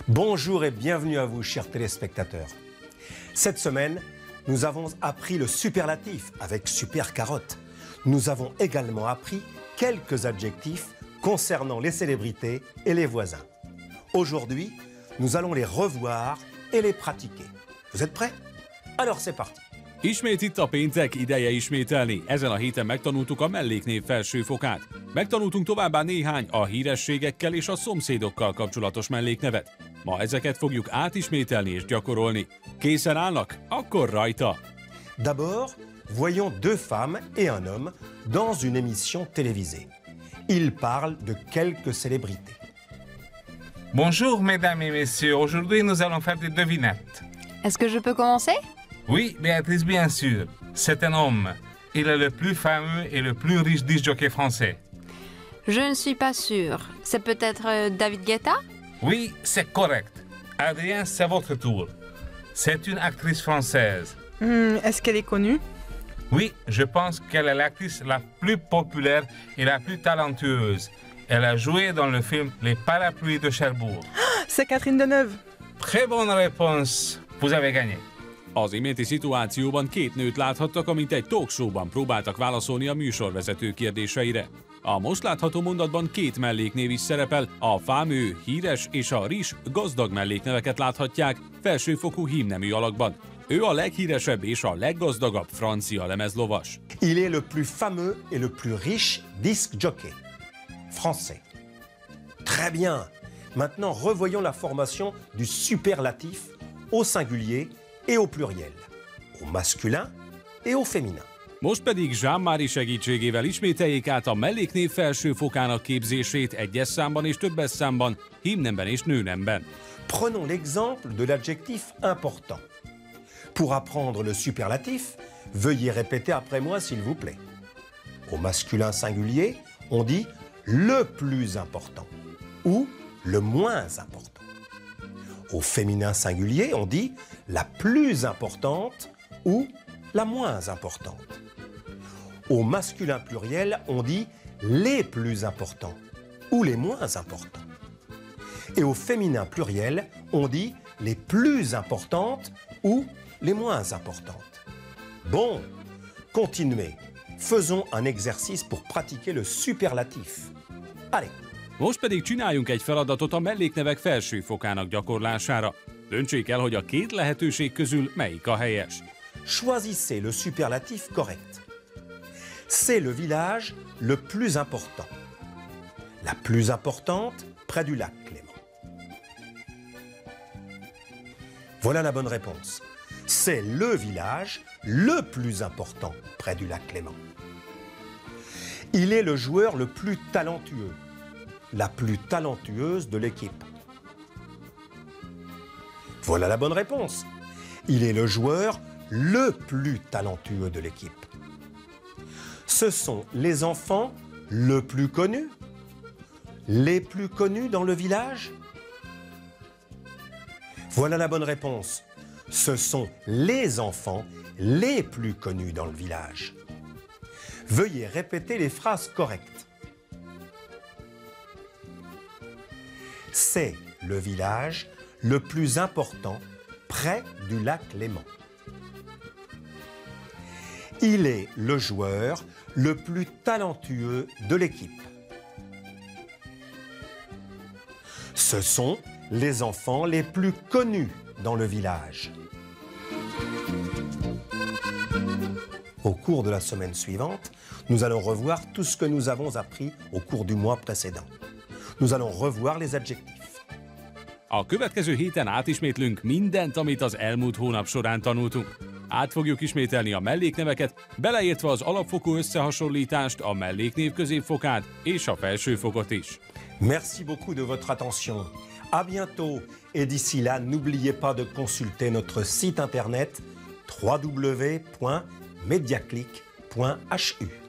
Bonjour et bienvenue à vous, chers téléspectateurs. Cette semaine, nous avons appris le superlatif avec super carotte. Nous avons également appris quelques adjectifs concernant les célébrités et les voisins. Aujourd'hui, nous allons les revoir et les pratiquer. Vous êtes prêts? Alors c'est parti. Ismét itt a péntek, ideje ismételni. Ezen a héten megtanultuk a melléknév felsőfokát. Megtanultunk továbbá néhány a hírességekkel és a szomszédokkal kapcsolatos melléknevet. Ma ezeket fogjuk átismételni és gyakorolni. Készen állnak? Akkor rajta! D'abord, voyons deux femmes et un homme dans une émission télévisée. Ils parlent de quelques célébrités. Bonjour mesdames et messieurs, aujourd'hui nous allons faire des devinettes. Est-ce que je peux commencer? Oui, Béatrice, bien sûr. C'est un homme. Il est le plus fameux et le plus riche disc-jockey français. Je ne suis pas sûre. C'est peut-être David Guetta? Oui, c'est correct. Adrien, c'est votre tour. C'est une actrice française. Est-ce qu'elle est connue? Oui, je pense qu'elle est l'actrice la plus populaire et la plus talentueuse. Elle a joué dans le film Les Parapluies de Cherbourg. C'est Catherine Deneuve. Très bonne réponse. Vous avez gagné. Az iménti szituációban két nőt láthattak, amint egy talkshowban próbáltak válaszolni a műsorvezető kérdéseire. A most látható mondatban két melléknév is szerepel, a fámő, híres és a rizs gazdag mellékneveket láthatják felsőfokú hímnemű alakban. Ő a leghíresebb és a leggazdagabb francia lemezlovas. Il est le plus fameux et le plus riche disc jockey français. Très bien. Maintenant, revoyons la formation du superlatif au singulier et au pluriel, au masculin et au féminin. Most pedig Jean-Marie segítségével ismételjék át a melléknév felsőfokának képzését egyes számban és többes számban, hímnemben és nőnemben. Prenons l'exemple de l'adjectif important. Pour apprendre le superlatif, veuillez répéter après moi s'il vous plaît. Au masculin singulier, on dit le plus important ou le moins important. Au féminin singulier, on dit la plus importante ou la moins importante. Au masculin pluriel, on dit les plus importants ou les moins importants. Et au féminin pluriel, on dit les plus importantes ou les moins importantes. Bon, continuez. Faisons un exercice pour pratiquer le superlatif. Allez! Most pedig csináljunk egy feladatot a melléknevek felsőfokának gyakorlására. Döntsék el, hogy a két lehetőség közül melyik a helyes. Choisissez le superlatif correct. C'est le village le plus important. La plus importante près du lac Clément. Voilà la bonne réponse. C'est le village le plus important près du lac Clément. Il est le joueur le plus talentueux. La plus talentueuse de l'équipe. Voilà la bonne réponse. Il est le joueur le plus talentueux de l'équipe. Ce sont les enfants le plus connus. Les plus connus dans le village. Voilà la bonne réponse. Ce sont les enfants les plus connus dans le village. Veuillez répéter les phrases correctes. C'est le village le plus important près du lac Léman. Il est le joueur le plus talentueux de l'équipe. Ce sont les enfants les plus connus dans le village. Au cours de la semaine suivante, nous allons revoir tout ce que nous avons appris au cours du mois précédent. Nous allons revoir les adjectifs. A következő héten átismétlünk mindent, amit az elmúlt hónap során tanultunk. Át fogjuk ismételni a mellékneveket, beleértve az alapfokú összehasonlítást, a melléknév középfokát és a felsőfokot is. Merci beaucoup de votre attention. À bientôt et d'ici là, n'oubliez pas de consulter notre site internet www.mediaclick.hu.